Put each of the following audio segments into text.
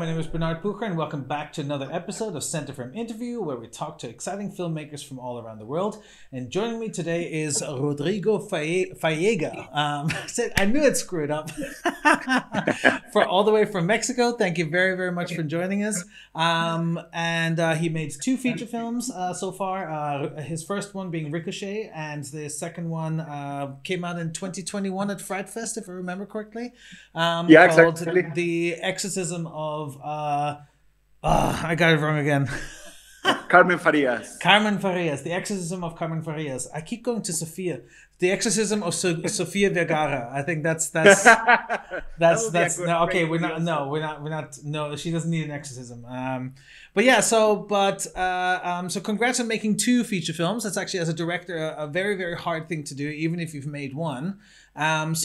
my name is Bernard Pucher, and welcome back to another episode of Center Frame Interview, where we talk to exciting filmmakers from all around the world. And joining me today is Rodrigo Fallega. I knew I'd screw it up. For all the way from Mexico. Thank you very, very much for joining us. He made two feature films so far. His first one being Ricochet, and the second one came out in 2021 at Fright Fest, if I remember correctly. Yeah, exactly. The Exorcism of I got it wrong again. Carmen Farias. Carmen Farias, The Exorcism of Carmen Farias. I keep going to Sophia. The Exorcism of Sofia Vergara. I think that's no, okay. We're not. No, she doesn't need an exorcism. So congrats on making two feature films. That's actually, as a director, a very, very hard thing to do, even if you've made one. And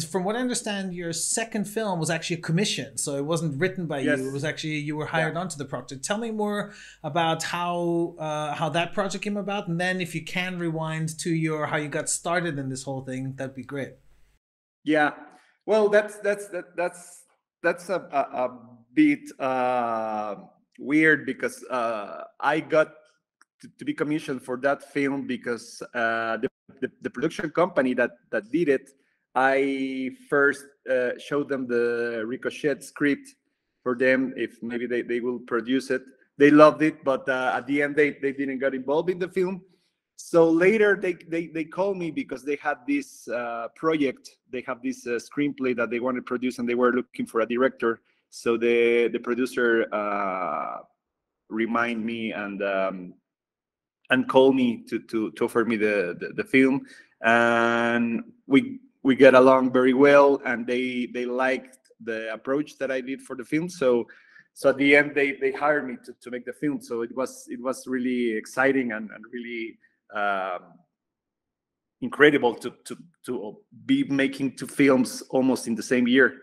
from what I understand, your second film was actually a commission, so it wasn't written by Yes. you. It was actually, you were hired onto the project. Tell me more about how that project came about, and then if you can rewind to how you got started in this whole thing, that'd be great. Yeah. Well, that's a bit weird because I got to be commissioned for that film because the production company that did it, I first showed them the Ricochet script for them if maybe they will produce it. They loved it, but at the end they didn't get involved in the film. So later they called me because they had this project. They have this screenplay that they wanted to produce, and they were looking for a director. So the producer remind me and call me to offer me the film, and we get along very well, and they liked the approach that I did for the film. So at the end they hired me to make the film. So it was really exciting and really incredible to be making two films almost in the same year.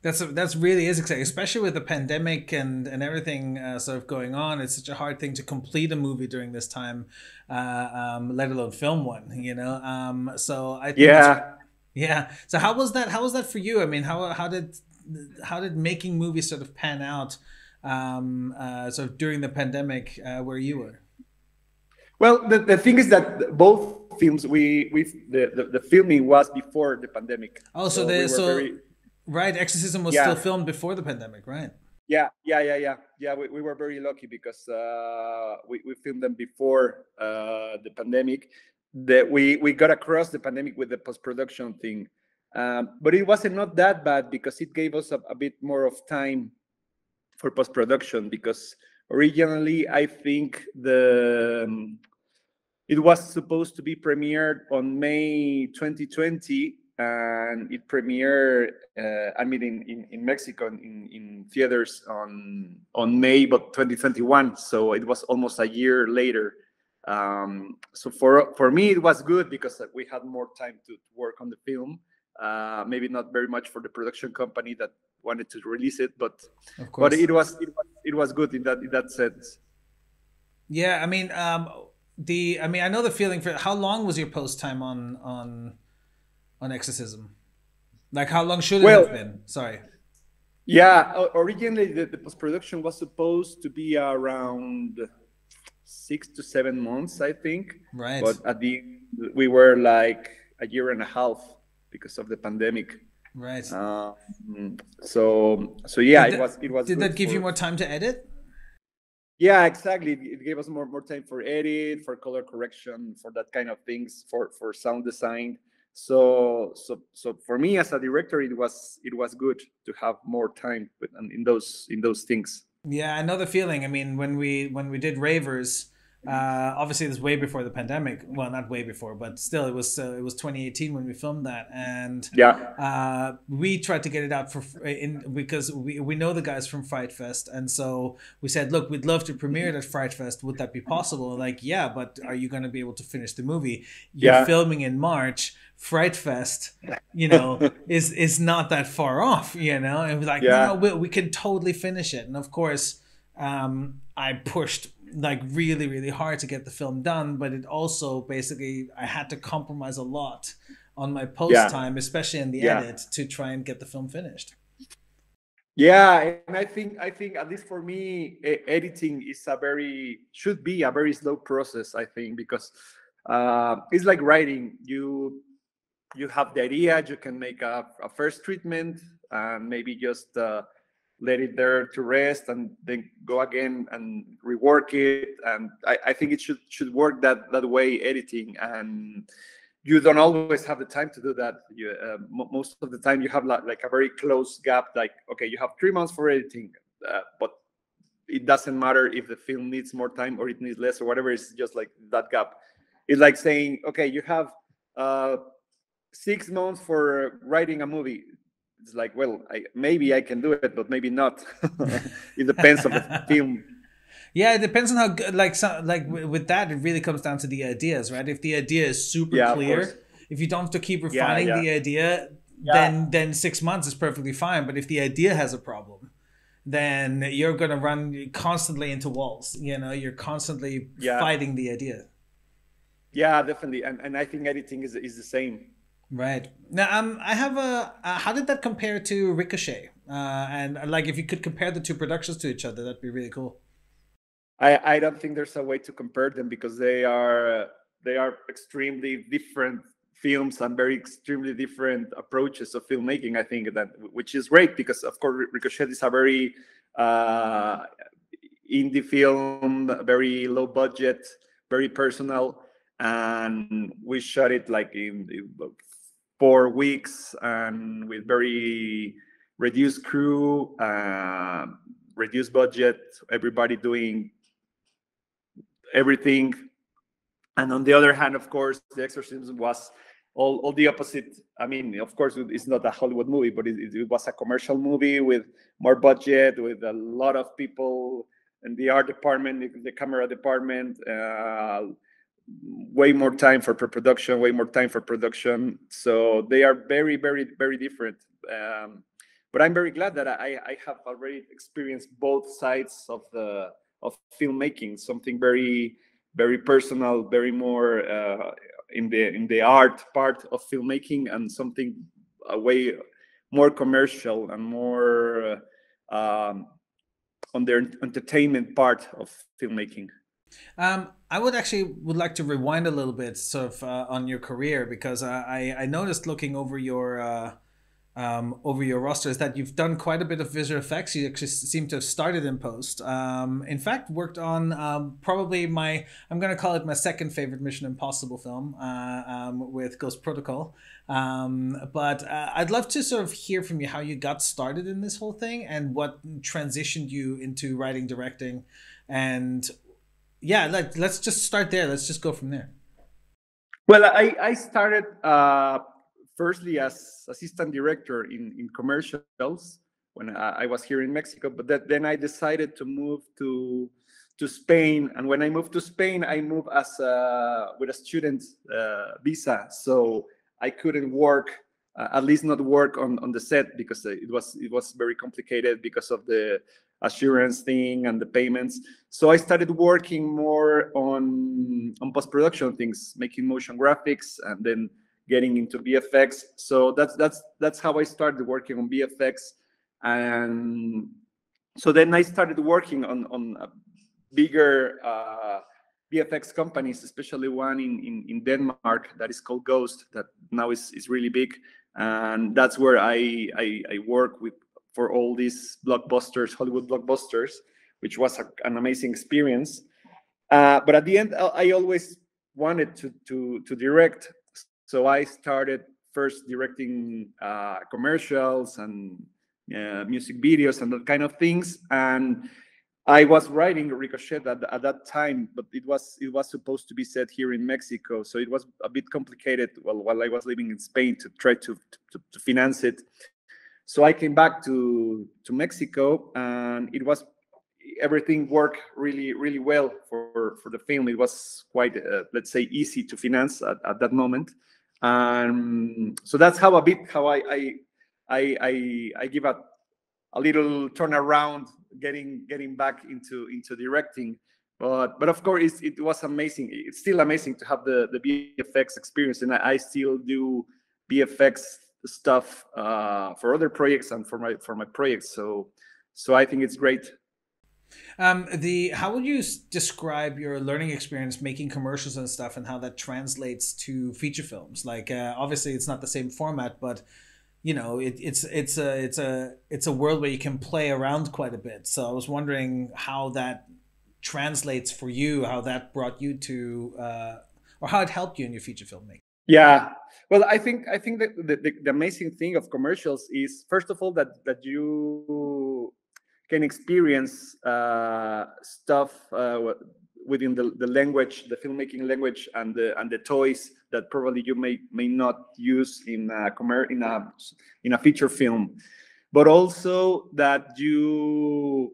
That's really is exciting, especially with the pandemic and everything sort of going on. It's such a hard thing to complete a movie during this time, let alone film one. So I think yeah. So how was that? How was that for you? I mean, how did making movies sort of pan out, sort of during the pandemic where you were? Well, the thing is that both films the filming was before the pandemic. Oh, right, Exorcism was still filmed before the pandemic, right? Yeah. We were very lucky because we filmed them before the pandemic. That we got across the pandemic with the post-production thing, but it wasn't not that bad because it gave us a bit more of time for post-production. Because originally, I think it was supposed to be premiered on May 2020. And it premiered, in Mexico in theaters on May, but 2021. So it was almost a year later. So for me, it was good because we had more time to work on the film. Maybe not very much for the production company that wanted to release it, but it was good in that sense. Yeah, I mean, I know the feeling for. How long was your post time on Exorcism? Like, how long should it have been? Sorry. Yeah, originally the post-production was supposed to be around 6 to 7 months, I think. Right. But we were like a year and a half because of the pandemic. Right. So yeah, it was. Did that give you more time to edit? Yeah, exactly. It gave us more time for edit, for color correction, for that kind of things, for sound design. So for me as a director, it was good to have more time in those things. Yeah, I know the feeling. I mean, when we did Ravers, obviously it was way before the pandemic. Well, not way before, but still, it was 2018 when we filmed that, and we tried to get it out because we know the guys from Fright Fest, and so we said, look, we'd love to premiere it at Fright Fest. Would that be possible? Like, yeah, but are you going to be able to finish the movie? You're filming in March. Fright Fest, is not that far off, and we're like, no, we can totally finish it. And of course, I pushed like really, really hard to get the film done, but it also basically I had to compromise a lot on my post time, especially in the edit, to try and get the film finished. Yeah, and I think at least for me, editing should be a very slow process. I think because it's like writing. You have the idea, you can make a first treatment, and maybe just let it there to rest, and then go again and rework it. And I think it should work that way, editing. And you don't always have the time to do that. Most of the time you have like a very close gap. Like, okay, you have 3 months for editing, but it doesn't matter if the film needs more time or it needs less or whatever. It's just like that gap. It's like saying, okay, you have 6 months for writing a movie. It's like, well, maybe I can do it, but maybe not. It depends on the film. Yeah, it depends on how good. With that, it really comes down to the ideas, right? If the idea is super clear, if you don't have to keep refining the idea, then 6 months is perfectly fine. But if the idea has a problem, then you're gonna run constantly into walls. You're constantly fighting the idea. Yeah, definitely, and I think editing is the same. Right. Now, I have how did that compare to Ricochet? And like, if you could compare the two productions to each other, that'd be really cool. I don't think there's a way to compare them because they are extremely different films and very extremely different approaches of filmmaking. I think that, which is great, because of course Ricochet is a very indie film, very low budget, very personal, and we shot it like in 4 weeks and with very reduced crew, reduced budget, everybody doing everything. And on the other hand, of course, The Exorcism was all the opposite. I mean, of course, it's not a Hollywood movie, but it was a commercial movie with more budget, with a lot of people in the art department, the camera department, way more time for pre-production, way more time for production. So they are very, very, very different. But I'm very glad that I have already experienced both sides of filmmaking. Something very, very personal, very more in the art part of filmmaking, and something way more commercial and more on the entertainment part of filmmaking. I would like to rewind a little bit, sort of, on your career, because I noticed, looking over your roster, is that you've done quite a bit of visual effects. You actually seem to have started in post. In fact, worked on probably I'm going to call it my second favorite Mission Impossible film, with Ghost Protocol. But I'd love to sort of hear from you how you got started in this whole thing and what transitioned you into writing, directing, and yeah, let's just start there. Let's just go from there. Well, I started firstly as assistant director in commercials when I was here in Mexico, but then I decided to move to Spain. And when I moved to Spain, I moved with a student visa, so I couldn't work, at least not work on the set, because it was very complicated because of the assurance thing and the payments. So I started working more on post-production things, making motion graphics, and then getting into VFX. So that's how I started working on VFX. And so then I started working on bigger VFX companies, especially one in Denmark that is called Ghost, that now is really big. And that's where I work with for all these blockbusters, Hollywood blockbusters, which was an amazing experience. But at the end, I always wanted to direct. So I started first directing commercials and music videos and that kind of things. And I was writing Ricochet at that time, but it was supposed to be set here in Mexico, so it was a bit complicated while I was living in Spain to try to finance it. So I came back to Mexico, and everything worked really, really well for the film. It was quite, let's say, easy to finance at that moment. And so that's how I give a little turnaround, getting back into directing. But of course it was amazing. It's still amazing to have the VFX experience, and I still do VFX stuff for other projects and for my projects. So I think it's great. How would you describe your learning experience making commercials and stuff, and how that translates to feature films? Like, obviously, it's not the same format, but you know, it's a world where you can play around quite a bit. So I was wondering how that translates for you, how that brought you to, or how it helped you in your feature filmmaking. Yeah, well, I think that the amazing thing of commercials is, first of all, that you can experience stuff within the language, the filmmaking language, and the toys that probably you may not use in a feature film, but also that you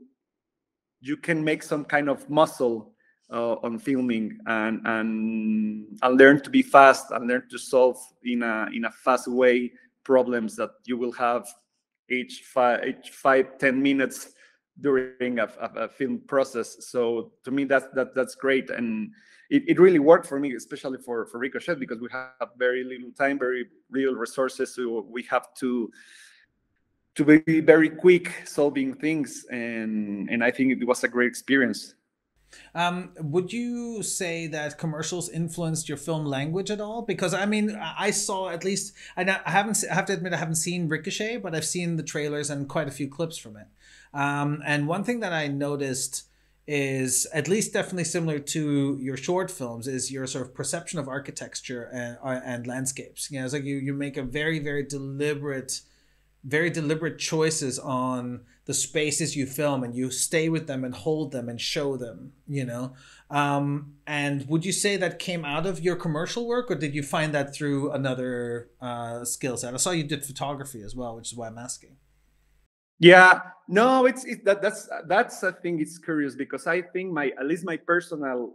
can make some kind of muscle on filming and learn to be fast and learn to solve in a fast way problems that you will have each 5-10 minutes during a film process. So to me, that's great, and it really worked for me, especially for Ricochet, because we have very little time, very little resources, so we have to be very quick solving things, and I think it was a great experience. Would you say that commercials influenced your film language at all? Because I mean, I saw at least, I have to admit I haven't seen Ricochet, but I've seen the trailers and quite a few clips from it. And one thing that I noticed is, at least definitely similar to your short films, is your sort of perception of architecture and landscapes. You know, it's like you make a very deliberate choices on the spaces you film, and you stay with them and hold them and show them, you know. And would you say that came out of your commercial work, or did you find that through another skill set? I saw you did photography as well, which is why I'm asking. Yeah, no, that's I think it's curious, because I think at least my personal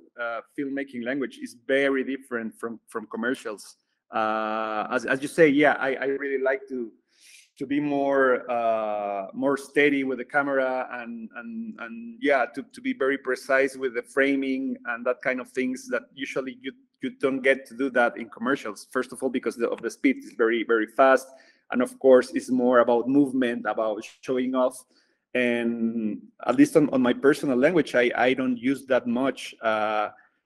filmmaking language is very different from commercials. As you say, yeah, I really like to be more steady with the camera, and yeah, to be very precise with the framing and that kind of things that usually you don't get to do that in commercials. First of all, because of the speed is very fast, and of course it's more about movement, about showing off. And at least on my personal language, I don't use that much.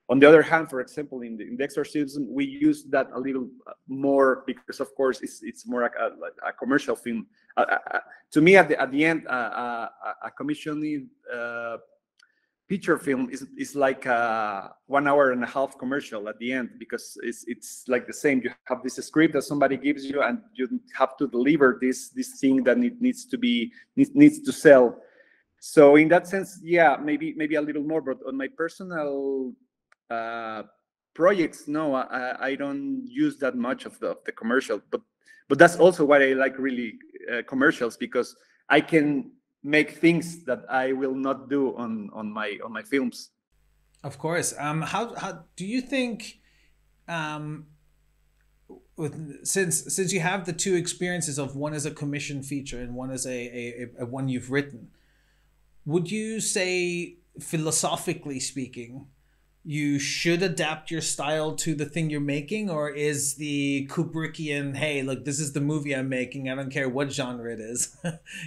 On the other hand, for example, in the Exorcism, we use that a little more, because of course it's more like a commercial film. To me, at the end, a commissioning feature film is like a 1 hour and a half commercial at the end, because it's like the same. You have this script that somebody gives you, and you have to deliver this thing that it needs to sell. So in that sense, yeah, maybe a little more. But on my personal projects, no, I don't use that much of the commercial. But that's also why I like really commercials, because I can make things that I will not do on my films. Of course. How do you think, since you have the two experiences of one as a commission feature and one as a one you've written, would you say, philosophically speaking, you should adapt your style to the thing you're making? Or is the Kubrickian, hey, look, this is the movie I'm making, I don't care what genre it is,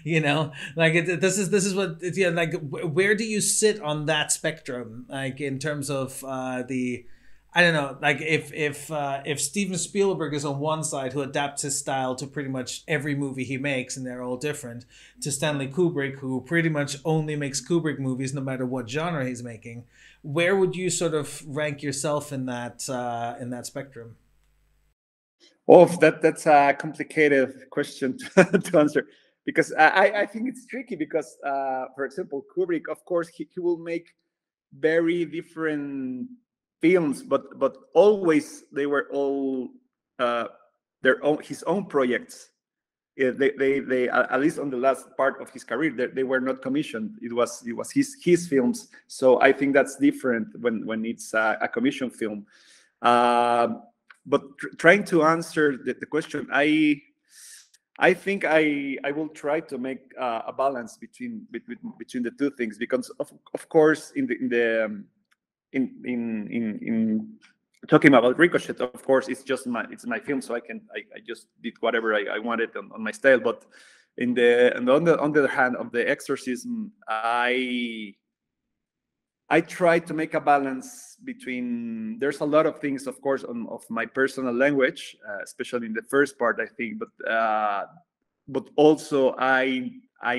you know, like this is what, yeah, like where do you sit on that spectrum, like in terms of I don't know, like if Steven Spielberg is on one side, who adapts his style to pretty much every movie he makes, and they're all different, to Stanley Kubrick, who pretty much only makes Kubrick movies no matter what genre he's making, where would you sort of rank yourself in that spectrum? Oh, that's a complicated question to answer, because I think it's tricky, because for example, Kubrick, of course, he will make very different films, but always they were all his own projects. They at least on the last part of his career, they were not commissioned. It was his films. So I think that's different when it's a commission film. But trying to answer the question, I think I will try to make a balance between the two things, because of course in talking about Ricochet, of course, it's my film, so I just did whatever I wanted on my style. But on the other hand, of the Exorcism, I try to make a balance between. There's a lot of things, of course, of my personal language, especially in the first part, I think. But also I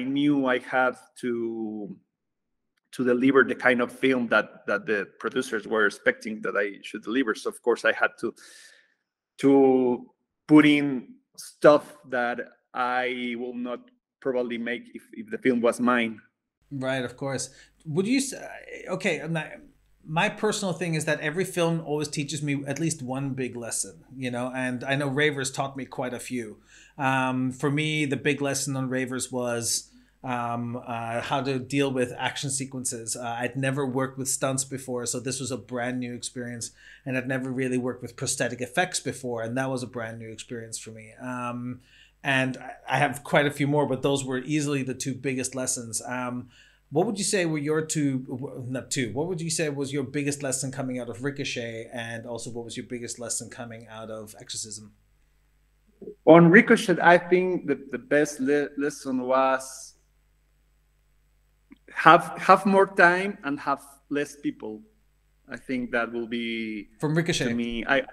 knew I had to deliver the kind of film that the producers were expecting that I should deliver. So of course I had to put in stuff that I will not probably make if the film was mine. Right, of course. Would you say, okay, my personal thing is that every film always teaches me at least one big lesson, you know, and I know Ravers taught me quite a few. For me, the big lesson on Ravers was how to deal with action sequences. I'd never worked with stunts before, so this was a brand new experience, and I'd never really worked with prosthetic effects before, and that was a brand new experience for me. And I have quite a few more, but those were easily the two biggest lessons. What would you say were your not two, what would you say was your biggest lesson coming out of Ricochet, and also what was your biggest lesson coming out of Exorcism? On Ricochet, I think the best lesson was have more time and have less people. I think that will be, from Ricochet, to me, I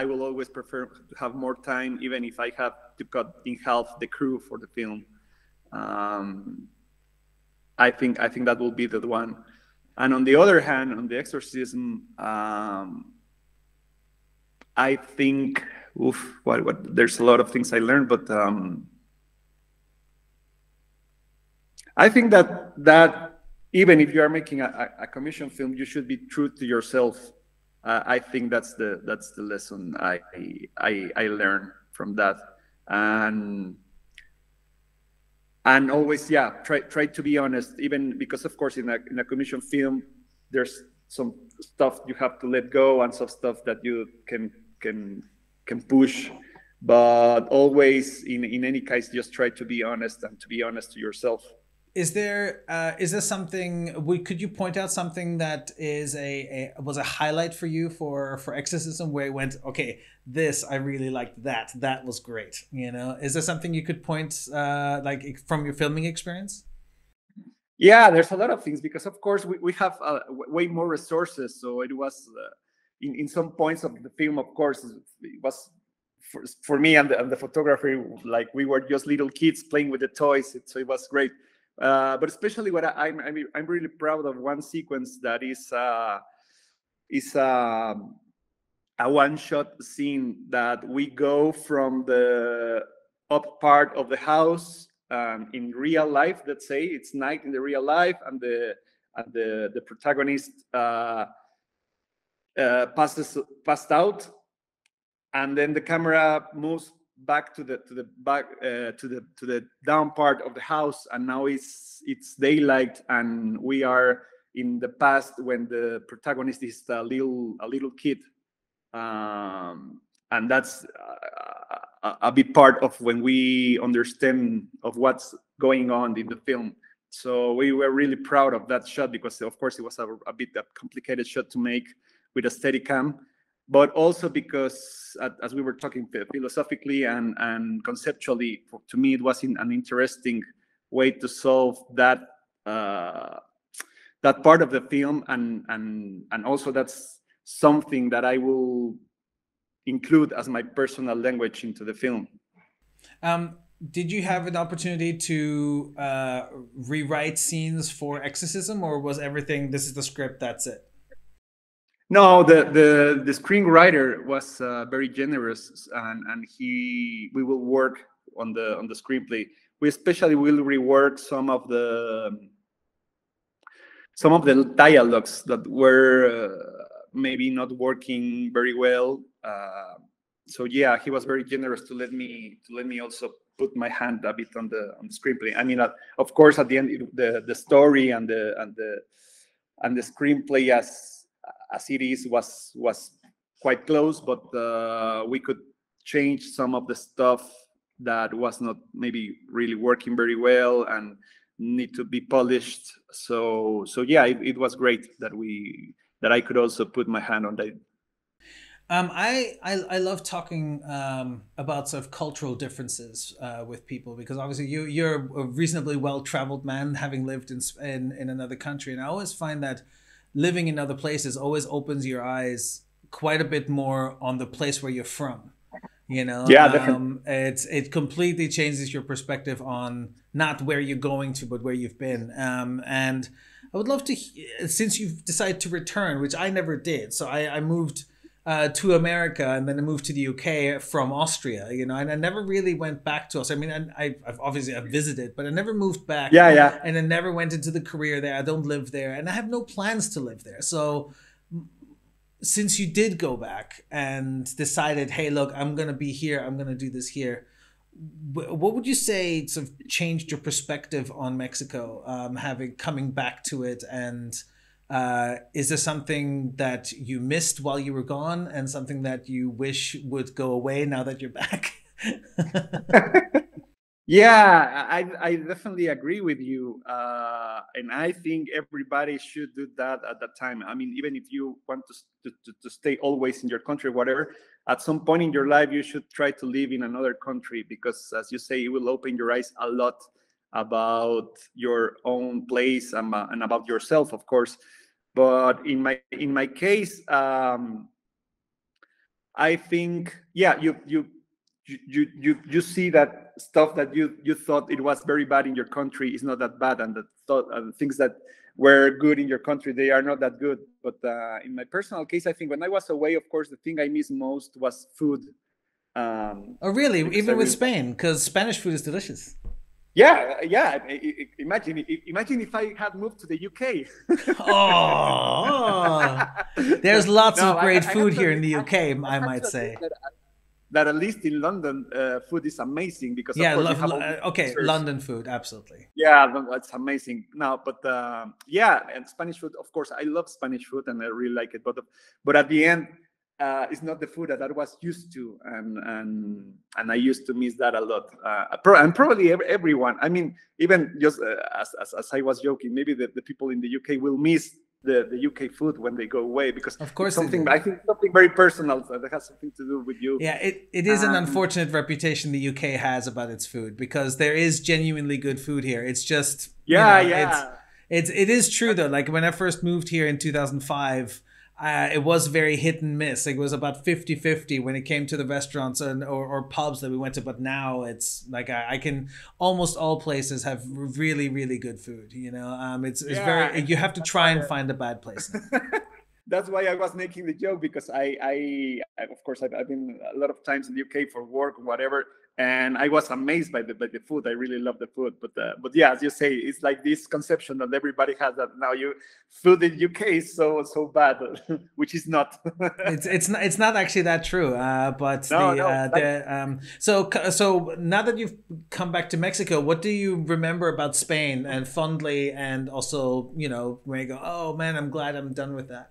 will always prefer to have more time, even if I have to cut in half the crew for the film. I think that will be the one. And on the other hand, on the Exorcism, I think there's a lot of things I learned, but I think that even if you are making a commission film, you should be true to yourself. I think that's the lesson I learned from that, and always try to be honest, even because of course in a commission film there's some stuff you have to let go and some stuff that you can push, but always in any case just try to be honest and to be honest to yourself. Is there something? Could you point out something that was a highlight for you for Exorcism, where it went, okay, this I really liked, that was great. You know, is there something you could point like from your filming experience? Yeah, there's a lot of things, because of course we have way more resources. So it was in some points of the film, of course, it was for me and the photographer, like we were just little kids playing with the toys. So it was great. But especially what I'm really proud of one sequence that is a one-shot scene that we go from the up part of the house in real life. Let's say it's night in the real life, and the protagonist passed out, and then the camera moves back to the down part of the house, and now it's daylight, and we are in the past when the protagonist is a little kid, and that's a big part of when we understand of what's going on in the film. So we were really proud of that shot, because of course it was a bit a complicated shot to make with a Steadicam, but also because, as we were talking philosophically and conceptually, to me it was an interesting way to solve that part of the film, and also that's something that I will include as my personal language into the film. Did you have an opportunity to rewrite scenes for Exorcism, or was everything, this is the script, that's it? No, the screenwriter was very generous, and we will work on the screenplay. We especially will rework some of the dialogues that were maybe not working very well. So yeah, he was very generous to let me also put my hand a bit on the screenplay. I mean, of course, at the end, the story and the screenplay as it is was quite close, but we could change some of the stuff that was not maybe really working very well and need to be polished. So yeah, it was great that I could also put my hand on I love talking about sort of cultural differences with people, because obviously you're a reasonably well traveled man, having lived in another country, and I always find that living in other places always opens your eyes quite a bit more on the place where you're from. You know, Yeah, definitely. it completely changes your perspective on not where you're going to, but where you've been. And I would love to, since you've decided to return, which I never did. So I moved to America, and then I moved to the UK from Austria. You know, and I never really went back to Austria. I mean, I've obviously I've visited, but I never moved back, Yeah, yeah. and I never went into the career there. I don't live there, and I have no plans to live there. So since you did go back and decided, hey, look, I'm going to be here, I'm going to do this here, what would you say sort of changed your perspective on Mexico, having coming back to it? And is there something that you missed while you were gone, and something that you wish would go away now that you're back? Yeah, I definitely agree with you, and I think everybody should do that at that time. I mean, even if you want to stay always in your country, whatever, at some point in your life, you should try to live in another country, because, as you say, it will open your eyes a lot about your own place, and about yourself, of course. But in my case, I think, yeah, you see that stuff that you thought it was very bad in your country is not that bad, and things that were good in your country, they are not that good. But in my personal case, I think when I was away, of course, the thing I miss most was food, Oh, really? because I Even with really, Spain, because Spanish food is delicious. yeah, yeah. Imagine if I had moved to the UK. Oh, there's lots No, of great I have food to here in admit, the UK, I I have might to admit say. that at least in London, food is amazing, because of Yeah, course you have all these okay, answers. London food, absolutely. Yeah, no, that's amazing. Now, but yeah, and Spanish food, of course, I love Spanish food and I really like it. But at the end, it's not the food that I was used to, and I used to miss that a lot. And probably everyone. I mean, even just as I was joking, maybe the people in the UK will miss the UK food when they go away, because Of it's course they something, do. I think, something very personal, so that has something to do with you. Yeah, it is an Um, unfortunate reputation the UK has about its food, because there is genuinely good food here. It's just, you yeah, know, yeah. it is true though. Like when I first moved here in 2005, it was very hit and miss. Like, it was about 50-50 when it came to the restaurants or pubs that we went to. But now it's like I can almost all places have really, really good food. You know, it's Yeah, very, you have to that's try why and find a bad place now. that's why I was making the joke, because of course, I've been a lot of times in the UK for work or whatever, and I was amazed by the food. I really love the food, but yeah, as you say, it's like this conception that everybody has, that now you food in UK is so bad, which is not. It's not actually that true. But No, no, like, so now that you've come back to Mexico, what do you remember about Spain, and fondly, and also, you know, where you go, oh man, I'm glad I'm done with that.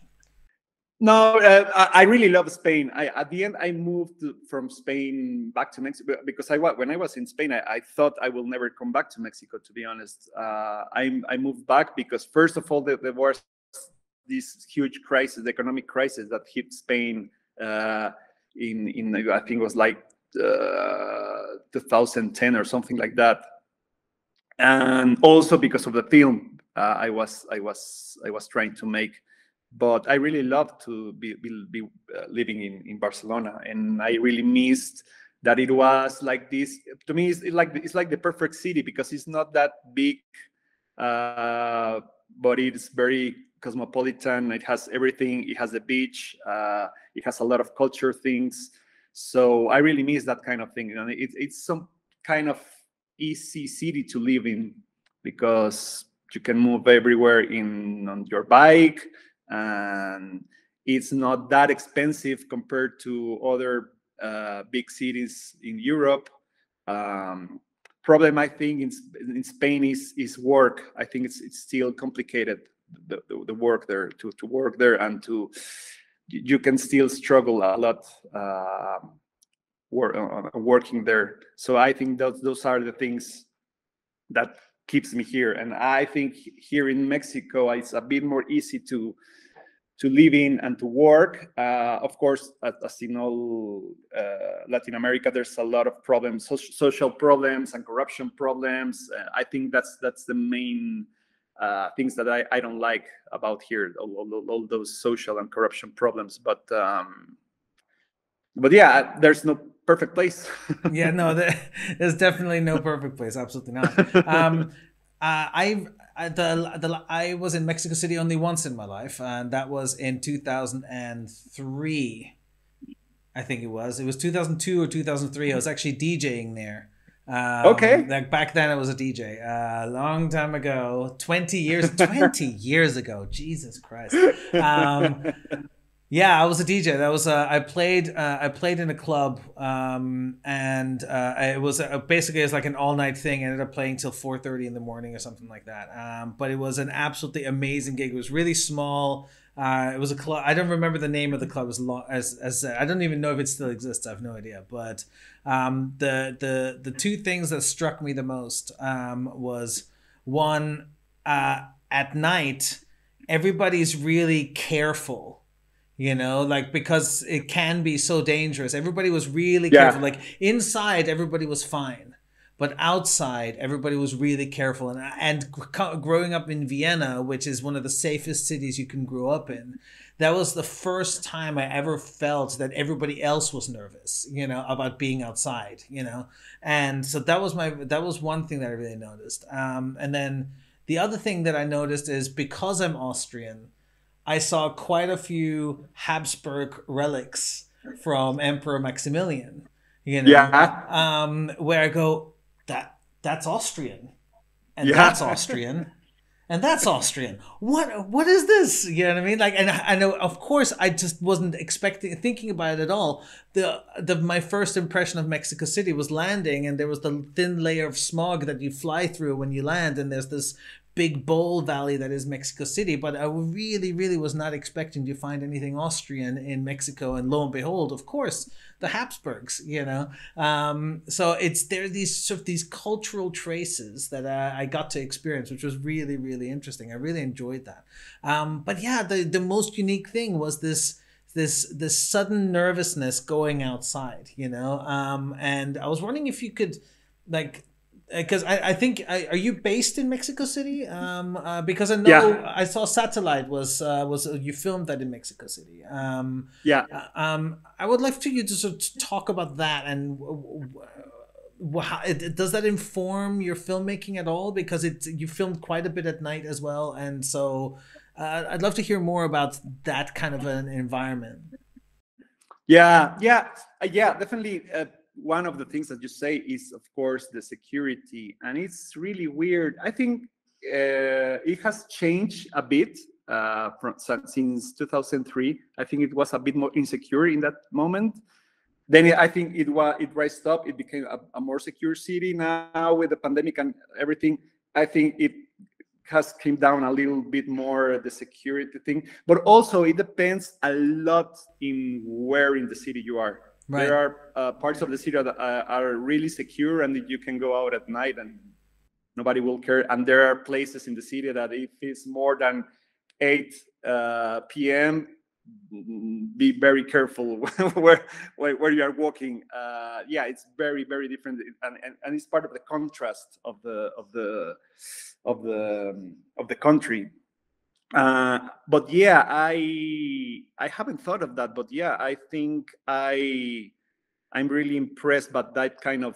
no, I really love Spain. At the end, I moved from Spain back to Mexico, because when I was in Spain, I thought I will never come back to Mexico. To be honest, I moved back because, first of all, there was this huge crisis, the economic crisis that hit Spain, in I think it was like 2010 or something like that, and also because of the film I was trying to make. But I really love to be living in Barcelona, and I really missed that it was like this. To me, it's like the perfect city, because it's not that big, uh, but it's very cosmopolitan. It has everything. It has the beach. It has a lot of culture things. So I really miss that kind of thing. And it's some kind of easy city to live in, because you can move everywhere on your bike, and it's not that expensive compared to other big cities in Europe. Um, Problem, I think, in Spain is work. I think it's still complicated, the work there, to work there, and to you can still struggle a lot, working there. So I think those are the things that keeps me here. And I think here in Mexico, it's a bit more easy live in and to work. Of course, as in all Latin America, there's a lot of problems, social problems and corruption problems. I think that's the main things that I don't like about here, all those social and corruption problems. But yeah, there's no perfect place. Yeah, no, there's definitely no perfect place. Absolutely not. I was in Mexico City only once in my life, and that was in 2003. I think it was. It was 2002 or 2003. I was actually DJing there. Okay. Like back then, I was a DJ. A long time ago, 20 years ago. Jesus Christ. Yeah, I was a DJ. That was I played in a club, and it was basically it's like an all night thing. I ended up playing till 4:30 in the morning or something like that. But it was an absolutely amazing gig. It was really small. It was a club. I don't remember the name of the club as I don't even know if it still exists. I have no idea. But the two things that struck me the most was one, at night everybody's really careful. You know, like, because it can be so dangerous. Everybody was really careful. Like inside, everybody was fine, but outside, everybody was really careful. And growing up in Vienna, which is one of the safest cities you can grow up in, that was the first time I ever felt that everybody else was nervous, you know, about being outside, you know. And so that was one thing that I really noticed. And then the other thing that I noticed is, because I'm Austrian, I saw quite a few Habsburg relics from Emperor Maximilian, you know, where I go, that's Austrian, and that's Austrian, and that's Austrian. What is this? You know what I mean? Like, and I know, of course, I just wasn't thinking about it at all. My first impression of Mexico City was landing, and there was the thin layer of smog that you fly through when you land, and there's this big bowl valley that is Mexico City, but I really, really was not expecting to find anything Austrian in Mexico, and lo and behold, of course, the Habsburgs, you know. So there are these cultural traces that I got to experience, which was really, really interesting. I really enjoyed that. But yeah, the most unique thing was this sudden nervousness going outside, you know. And I was wondering if you could, like, because I think, are you based in Mexico City? Because I know I saw Satellite was you filmed that in Mexico City. I would like for you to sort of talk about that, and does that inform your filmmaking at all? Because you filmed quite a bit at night as well, and so I'd love to hear more about that kind of an environment. Yeah, definitely. One of the things that you say is, of course, the security, and it's really weird. I think it has changed a bit since 2003. I think it was a bit more insecure in that moment. Then I think it raised up. It became a more secure city now with the pandemic and everything. I think it has came down a little bit more, the security thing, but also it depends a lot in where in the city you are. Right. There are parts of the city that are really secure, and you can go out at night and nobody will care. And there are places in the city that if it's more than 8 p.m., be very careful where you are walking. It's very, very different, and it's part of the contrast of the country. But yeah, I haven't thought of that, but yeah, I think I'm really impressed by that kind of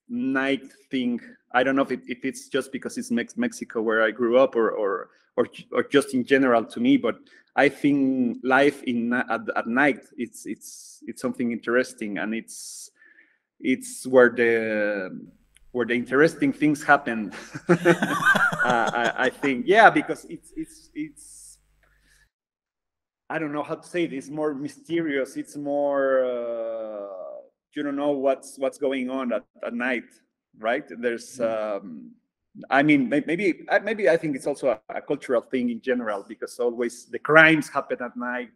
night thing. I don't know if it's just because it's Mexico where I grew up, or just in general to me, but I think life at night it's something interesting, and it's where the interesting things happen. I think, because it's I don't know how to say it. It's more mysterious. It's more you don't know what's going on at night, right? There's I mean, maybe I think it's also a cultural thing in general, because always the crimes happen at night,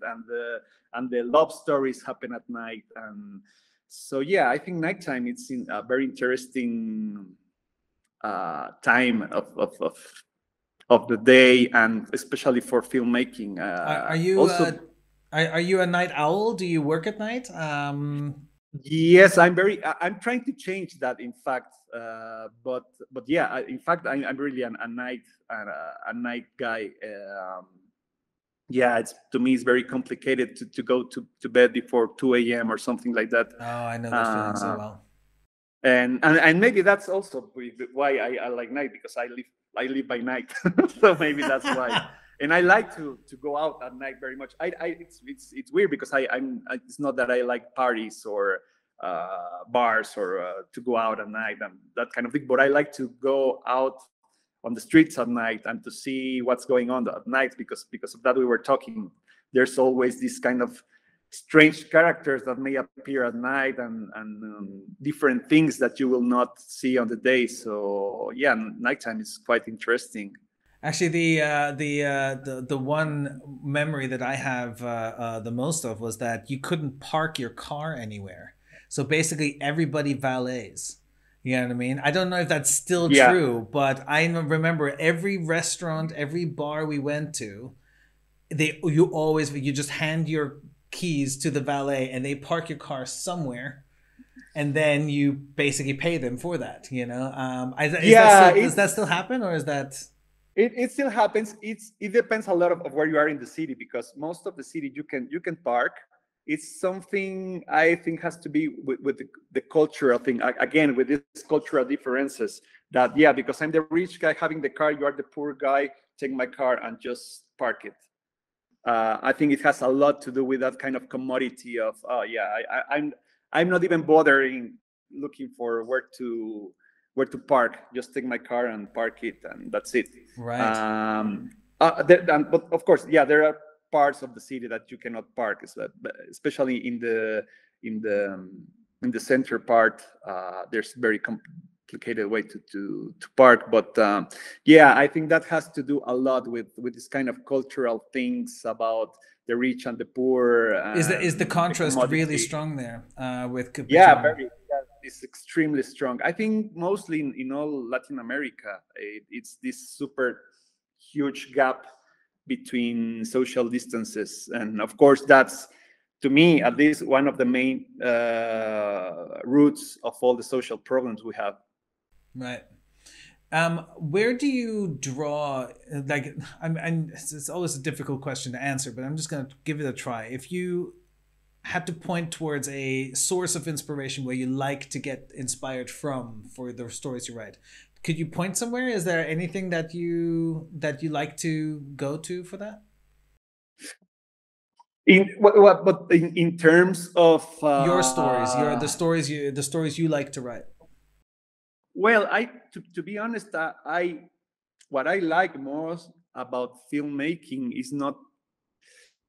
and the love stories happen at night, and so yeah, I think nighttime it's in a very interesting time of of the day, and especially for filmmaking. Are you Also, are you a night owl? Do you work at night? yes, I'm trying to change that, in fact. But yeah, in fact, I'm really a night guy. Yeah, it's, to me, it's very complicated to go to bed before 2 a.m. or something like that. Oh, I know that feeling so well. And maybe that's also why I like night, because I live by night. So maybe that's why. And I like to go out at night very much. It's weird because it's not that I like parties or bars or to go out at night and that kind of thing, but I like to go out on the streets at night and to see what's going on at night, because of that we were talking. There's always this kind of strange characters that may appear at night, and different things that you will not see on the day. So yeah, nighttime is quite interesting. Actually, the one memory that I have the most of was that you couldn't park your car anywhere. So basically, everybody valets. You know what I mean? I don't know if that's still true, but I remember every restaurant, every bar we went to, you just hand your keys to the valet and they park your car somewhere, and then you basically pay them for that. You know, does that still happen, or is that? It still happens. It depends a lot of where you are in the city, because most of the city you can park. It's something I think has to be with the cultural thing. Again, with these cultural differences, that yeah, because I'm the rich guy having the car, you are the poor guy, take my car and just park it. I think it has a lot to do with that kind of commodity of, oh yeah, I'm not even bothering looking for where to park. Just take my car and park it, and that's it. Right. But of course, yeah, there are parts of the city that you cannot park, especially in the center part. There's very complicated way to park, but yeah, I think that has to do a lot with this kind of cultural things about the rich and the poor. Is the contrast really strong there with yeah, very. It's extremely strong. I think mostly in all Latin America, it's this super huge gap between social distances, and of course that's, to me at least, one of the main roots of all the social problems we have. Right. Where do you draw, like, it's always a difficult question to answer, but I'm just going to give it a try. If you had to point towards a source of inspiration where you like to get inspired from for the stories you write, could you point somewhere? Is there anything that you like to go to for that? But in terms of your stories, the stories you like to write. Well, to be honest, what I like most about filmmaking is not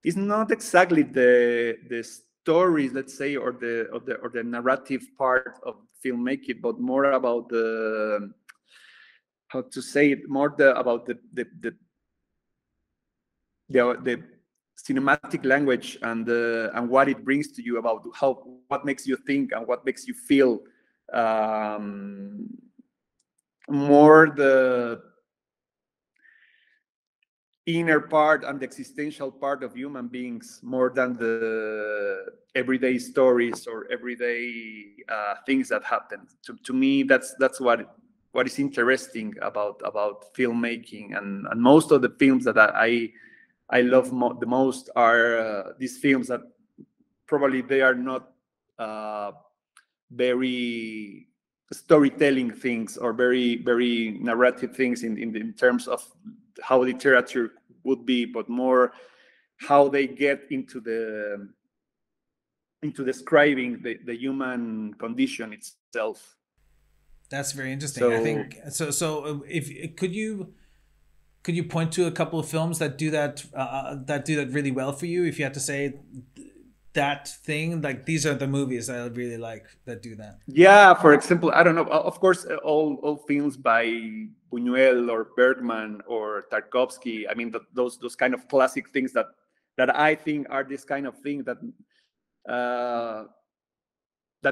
exactly the stories, let's say, or the narrative part of filmmaking, but more about the, how to say it, more about the cinematic language and what it brings to you, about what makes you think and what makes you feel, more the inner part and the existential part of human beings, more than the everyday stories or everyday things that happen. To me, that's what is interesting about filmmaking, and most of the films that I love the most are these films that probably they are not very storytelling things or very narrative things in terms of how literature would be, but more how they get into describing the human condition itself. That's very interesting. I think so. So, if could you point to a couple of films that do that really well for you? If you had to say that thing, like, these are the movies I really like that do that. Yeah, for example, I don't know. Of course, all films by Buñuel or Bergman or Tarkovsky. I mean, those kind of classic things that I think are this kind of thing that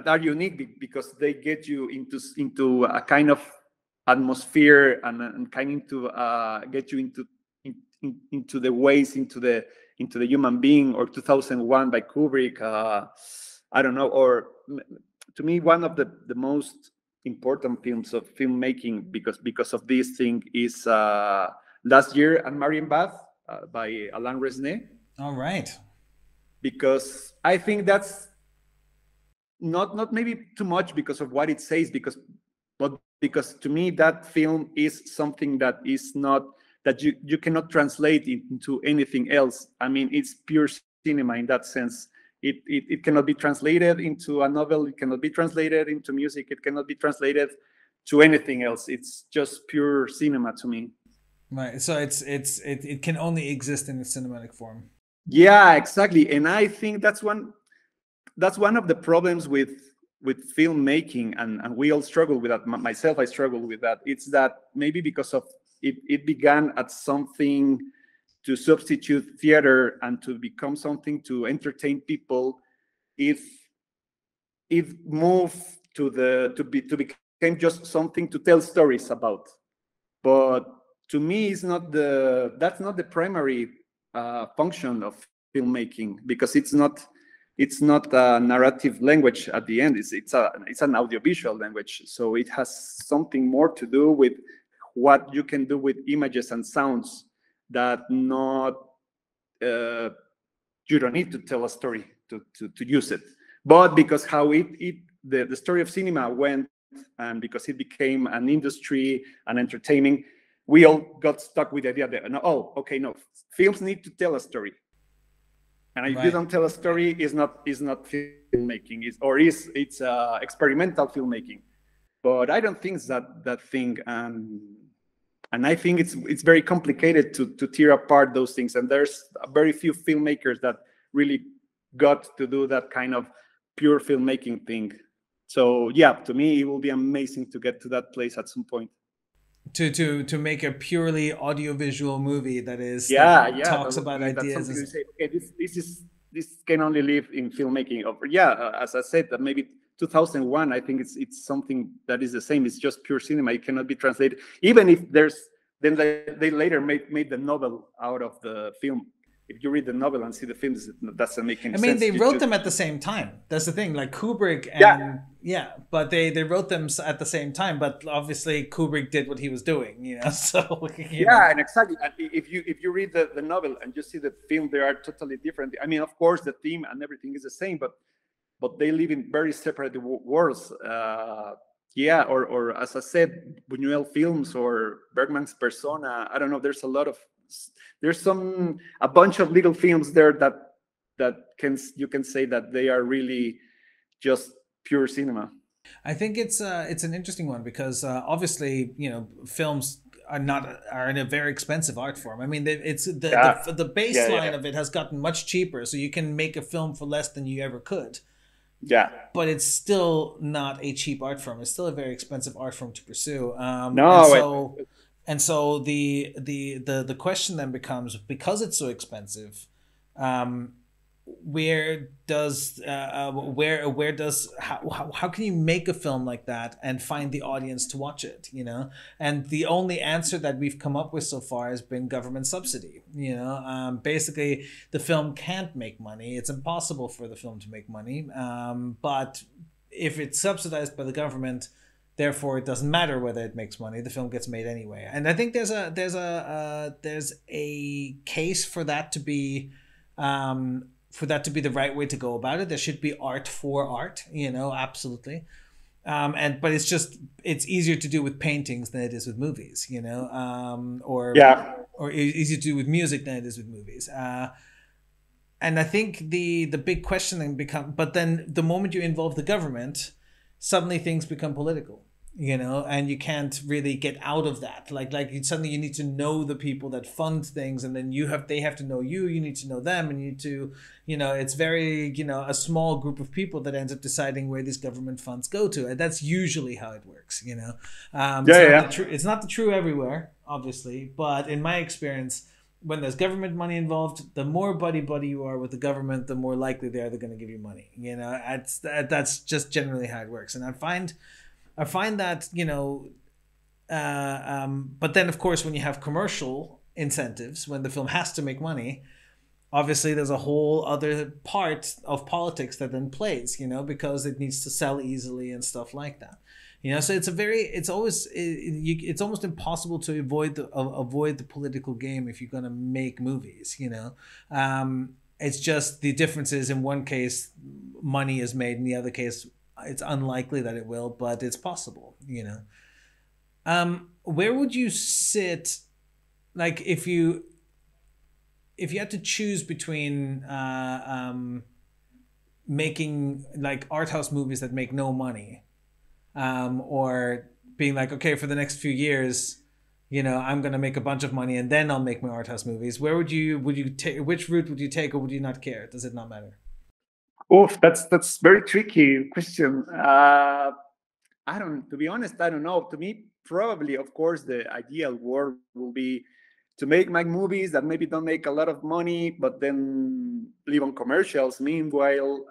are unique, because they get you into a kind of atmosphere and kind of to get you into the ways into the human being, or 2001 by Kubrick. I don't know, or to me, one of the most important films of filmmaking because of this thing is Last Year at Marienbad by Alain Resnais. All right. Because I think that's not maybe too much because of what it says, but because to me that film is something that is not, that you cannot translate into anything else. I mean, it's pure cinema in that sense. It cannot be translated into a novel. It cannot be translated into music. It cannot be translated to anything else. It's just pure cinema to me. Right. So it can only exist in a cinematic form. Yeah, exactly. And I think that's one of the problems with filmmaking, and we all struggle with that. Myself, I struggle with that. It's that maybe because of it began as something to substitute theater and to become something to entertain people. It moved to became just something to tell stories about. But to me, that's not the primary function of filmmaking, because it's not a narrative language at the end. It's an audiovisual language, so it has something more to do with what you can do with images and sounds, that not you don't need to tell a story to use it. But because how the story of cinema went, and because it became an industry and entertaining, we all got stuck with the idea that no, films need to tell a story. And if you don't tell a story, is not filmmaking, it's experimental filmmaking. But I don't think it's that thing, and I think it's very complicated to tear apart those things. And there's very few filmmakers that really got to do that kind of pure filmmaking thing. So yeah, to me, it will be amazing to get to that place at some point. To make a purely audiovisual movie that talks about ideas. You say, okay, this can only live in filmmaking. As I said, that maybe 2001. I think it's something that is the same. It's just pure cinema. It cannot be translated, even if then they later made the novel out of the film. If you read the novel and see the films, it doesn't make any sense. I mean, they wrote them at the same time. That's the thing. Like Kubrick and but they wrote them at the same time. But obviously, Kubrick did what he was doing, you know. So and exactly. And if you read the novel and you see the film, they are totally different. I mean, of course, the theme and everything is the same, but they live in very separate worlds. Or as I said, Buñuel films or Bergman's Persona. I don't know. There's a bunch of little films there that you can say that they are really just pure cinema. I think it's an interesting one because obviously, you know, films are in a very expensive art form. I mean, it's the baseline of it has gotten much cheaper, so you can make a film for less than you ever could. Yeah, but it's still not a cheap art form. It's still a very expensive art form to pursue. And so the question then becomes, because it's so expensive, how can you make a film like that and find the audience to watch it, you know? And the only answer that we've come up with so far has been government subsidy. You know, basically the film can't make money. It's impossible for the film to make money. But if it's subsidized by the government, therefore it doesn't matter whether it makes money. The film gets made anyway. And I think there's a case for that to be the right way to go about it. There should be art for art, you know, absolutely. But it's easier to do with paintings than it is with movies, you know, or easier to do with music than it is with movies. And I think the big question then but then the moment you involve the government, suddenly things become political, you know, and you can't really get out of that. Suddenly you need to know the people that fund things, and then they have to know you need to know them, and you need to, you know, it's very, you know, a small group of people that ends up deciding where these government funds go to. And that's usually how it works, you know. It's not the true everywhere, obviously, but in my experience, when there's government money involved, the more buddy you are with the government, the more likely they're going to give you money. You know, that's just generally how it works. And I find that, you know, but then of course when you have commercial incentives, when the film has to make money, obviously there's a whole other part of politics that then plays, because it needs to sell easily and stuff like that. So it's almost impossible to avoid the political game if you're going to make movies. It's just the difference is in one case money is made, in the other case it's unlikely that it will, but it's possible. Where would you sit, like if you had to choose between making like art house movies that make no money, or being like, okay, for the next few years, I'm going to make a bunch of money and then I'll make my art house movies. Where would you take, which route would you take, or would you not care? Does it not matter? Oof, that's very tricky question. To be honest, I don't know. To me, probably, of course, the ideal world will be to make my movies that maybe don't make a lot of money, but then live on commercials meanwhile.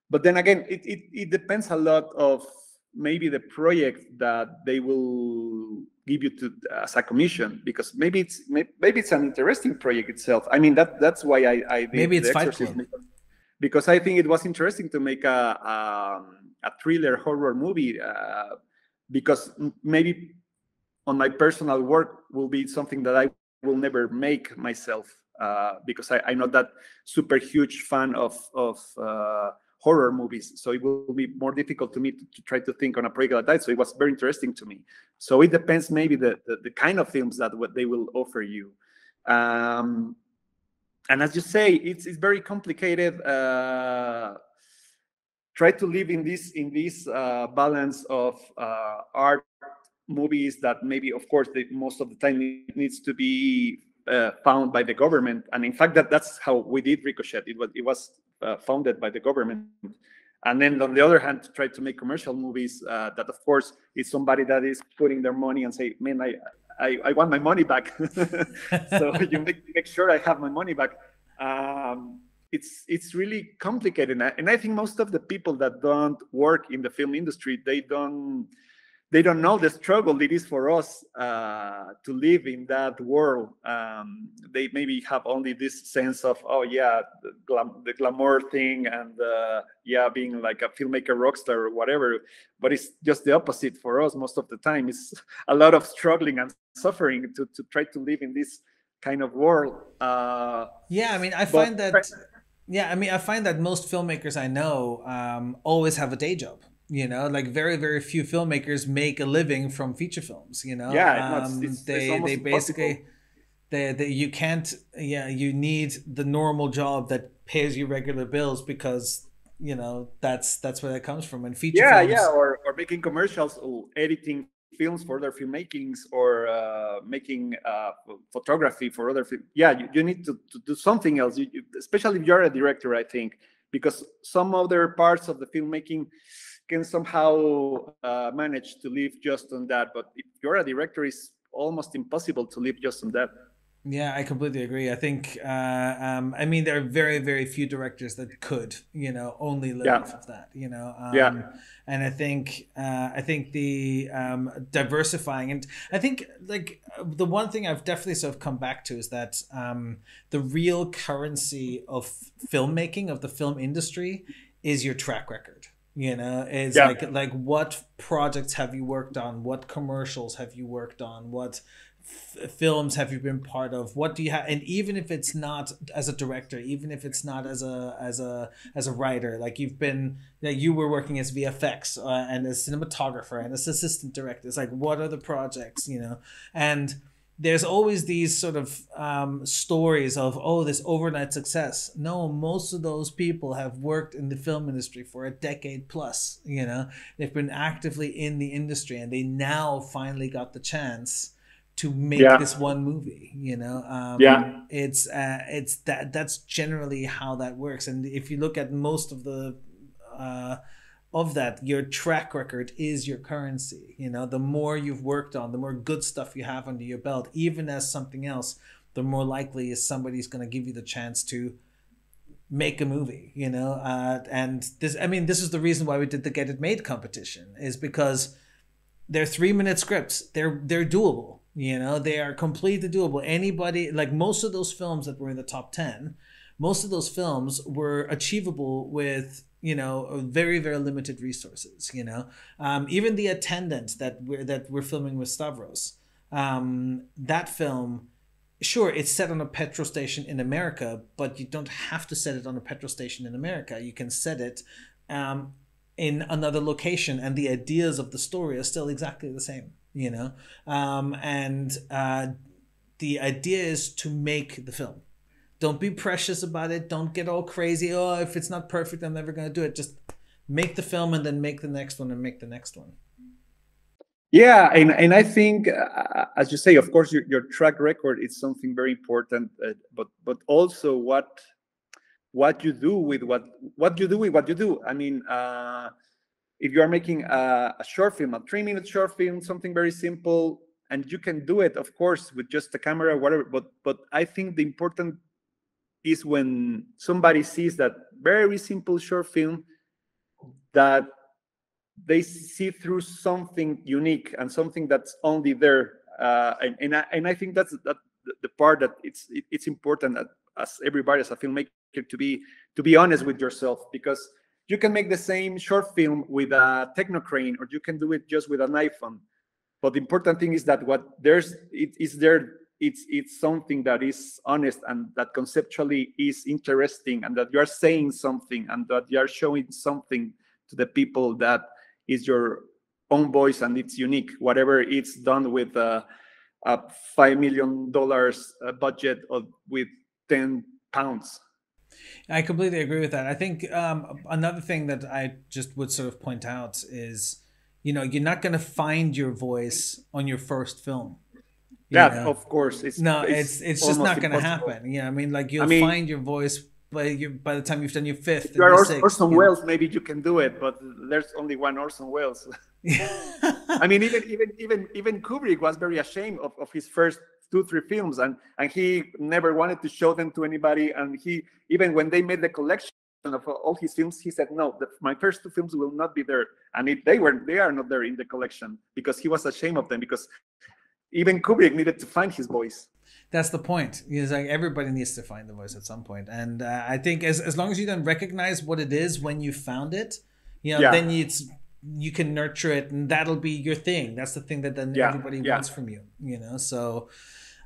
But then again, it depends a lot of maybe the project that they will give you to as a commission, because maybe it's an interesting project itself. I mean, that's why I did maybe it's The Fight Exorcist, Club. because I think it was interesting to make a thriller horror movie, because maybe on my personal work will be something that I will never make myself, because I'm not that super huge fan of horror movies. So it will be more difficult to me to try to think on a project like that. So it was very interesting to me. So it depends maybe the kind of films that what they will offer you. And as you say, it's very complicated. Try to live in this balance of art movies that maybe, of course, most of the time it needs to be found by the government. And in fact, that's how we did Ricochet. It was founded by the government. And then on the other hand, to try to make commercial movies that, of course, is somebody that is putting their money and say, man, I want my money back. So you make sure I have my money back. It's really complicated. And I think most of the people that don't work in the film industry, they don't know the struggle it is for us to live in that world. They maybe have only this sense of, oh yeah, the glamour thing, and being like a filmmaker rock star or whatever. But it's just the opposite for us most of the time. It's a lot of struggling and suffering to try to live in this kind of world. I find that most filmmakers I know always have a day job. Like very, very few filmmakers make a living from feature films. They basically you can't. You need the normal job that pays you regular bills, because that's where that comes from. And feature films, or making commercials, or editing films for other filmmakings, or making photography for other film. You need to do something else, especially if you're a director, I think, because some other parts of the filmmaking can somehow manage to live just on that. But if you're a director, it's almost impossible to live just on that. Yeah, I completely agree. I think, there are very, very few directors that could, only live off of that, And I think the diversifying, and I think like the one thing I've definitely sort of come back to is that the real currency of filmmaking, of the film industry, is your track record. Like what projects have you worked on? What commercials have you worked on? What films have you been part of? What do you have? And even if it's not as a director, even if it's not as a writer, like you were working as VFX and as cinematographer and as assistant director. It's like, what are the projects? And there's always these sort of stories of, oh, this overnight success. No, most of those people have worked in the film industry for a decade plus. They've been actively in the industry, and they now finally got the chance to make this one movie. It's that's generally how that works. And if you look at most of the of that, your track record is your currency. The more you've worked on, the more good stuff you have under your belt, even as something else, the more likely is somebody's going to give you the chance to make a movie. And this is the reason why we did the Get It Made competition, is because they're 3-minute scripts. They're doable. You know, they are completely doable. Anybody, like most of those films that were in the top 10, most of those films were achievable with, you know, very, very limited resources. You know, even The Attendant that we're filming with Stavros, that film, sure, it's set on a petrol station in America, but you don't have to set it on a petrol station in America. You can set it in another location, and the ideas of the story are still exactly the same, you know. The idea is to make the film. Don't be precious about it. Don't get all crazy. Oh, if it's not perfect, I'm never going to do it. Just make the film and then make the next one and make the next one. Yeah, and I think, as you say, of course, your track record is something very important, but also what you do with what you do. I mean, if you are making a short film, a 3-minute short film, something very simple, and you can do it, of course, with just a camera, whatever. But I think the important is when somebody sees that very simple short film, that they see through something unique and something that's only there. And I think that's the part that it's important as everybody, as a filmmaker, to be honest with yourself, because you can make the same short film with a Technocrane, or you can do it just with an iPhone. But the important thing is that it's something that is honest and that conceptually is interesting, and that you are saying something and that you are showing something to the people that is your own voice and it's unique. Whatever it's done with a $5 million budget with 10 pounds. I completely agree with that. I think another thing that I just would sort of point out is, you know, you're not going to find your voice on your first film. Yeah, know? Of course. It's just not going to happen. Yeah, I mean, like you'll find your voice by the time you've done your fifth. If you are Orson Welles, maybe you can do it, but there's only one Orson Welles. I mean, even Kubrick was very ashamed of his first 2-3 films, and he never wanted to show them to anybody. And he, even when they made the collection of all his films, he said, no, my first 2 films will not be there, and they are not there in the collection, because he was ashamed of them, because even Kubrick needed to find his voice. That's the point. It's like everybody needs to find the voice at some point. And I think as long as you don't recognize what it is when you found it, you know, then you can nurture it, and that'll be your thing. That's the thing that then everybody wants from you, you know. So,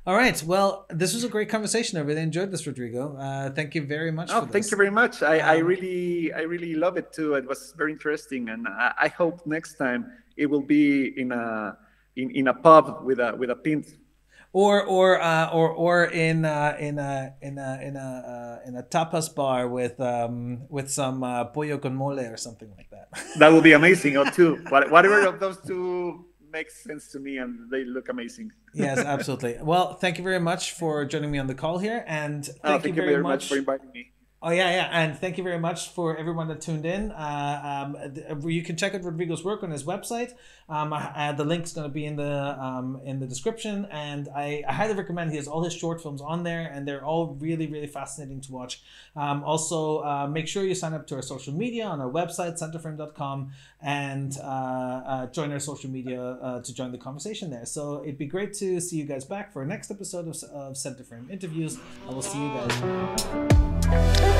all right. Well, this was a great conversation. I really enjoyed this, Rodrigo. Thank you very much. Oh, thank you very much. I really love it too. It was very interesting, and I hope next time it will be in a pub with a pint. Or in a tapas bar with some pollo con mole or something like that. That would be amazing, or two. Whatever of those two makes sense to me, and they look amazing. Yes, absolutely. Well, thank you very much for joining me on the call here, and thank you very much for inviting me. Oh, yeah. And thank you very much for everyone that tuned in. You can check out Rodrigo's work on his website. The link's going to be in the description. And I highly recommend he has all his short films on there, and they're all really, really fascinating to watch. Also, make sure you sign up to our social media on our website, centerframe.com, and join our social media to join the conversation there. So it'd be great to see you guys back for our next episode of Centerframe Interviews. I will see you guys.